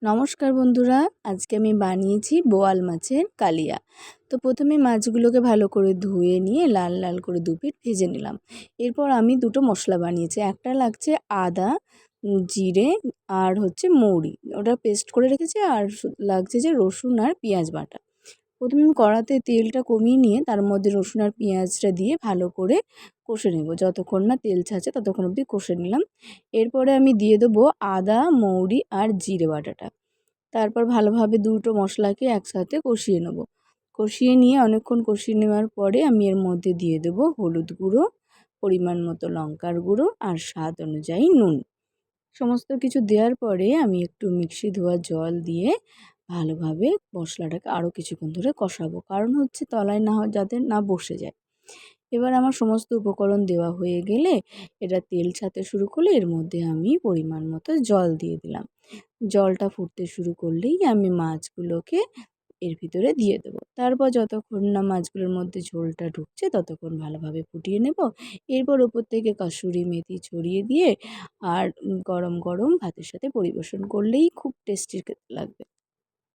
নমস্কার বন্ধুরা, আজকে আমি বানিয়েছি বোয়াল মাছের কালিয়া। তো প্রথমে মাছগুলোকে ভালো করে ধুয়ে নিয়ে লাল লাল করে দু পিঠ ভেজে নিলাম। এরপর আমি দুটো মশলা বানিয়েছি। একটা লাগছে আদা, জিরে আর মৌরি, ওটা পেস্ট করে রেখেছি। আর লাগছে যে রসুন আর পেঁয়াজ বাটা। প্রথমে কড়াতে তেলটা কমিয়ে নিয়ে তার মধ্যে রসুন আর পেঁয়াজটা দিয়ে ভালো করে কষে নেব। যতক্ষণ না তেল ছাড়ছে ততক্ষণ অবধি কষে নিলাম। এরপরে আমি দিয়ে দেবো আদা, মৌরি আর জিরে বাটাটা। তারপর ভালোভাবে দুটো মশলাকে একসাথে কষিয়ে নেব। কষিয়ে নিয়ে অনেকক্ষণ কষিয়ে নেওয়ার পরে আমি এর মধ্যে দিয়ে দেবো হলুদ গুঁড়ো, পরিমাণ মতো লঙ্কার গুঁড়ো আর স্বাদ অনুযায়ী নুন। সমস্ত কিছু দেওয়ার পরে আমি একটু মিক্সি ধোয়া জল দিয়ে ভালোভাবে মশলাটাকে আরও কিছুক্ষণ ধরে কষাবো, কারণ তলায় না যাতে না বসে যায়। এবার আমার সমস্ত উপকরণ দেওয়া হয়ে গেলে এটা তেল ছাড়তে শুরু করলে এর মধ্যে আমি পরিমাণ মতো জল দিয়ে দিলাম। জলটা ফুটতে শুরু করলেই আমি মাছগুলোকে এর ভিতরে দিয়ে দেবো। তারপর যতক্ষণ না মাছগুলোর মধ্যে ঝোলটা ঢুকছে ততক্ষণ ভালোভাবে ফুটিয়ে নেব। এরপর ওপর থেকে কাসুরি মেথি ছড়িয়ে দিয়ে আর গরম গরম ভাতের সাথে পরিবেশন করলেই খুব টেস্টি লাগবে।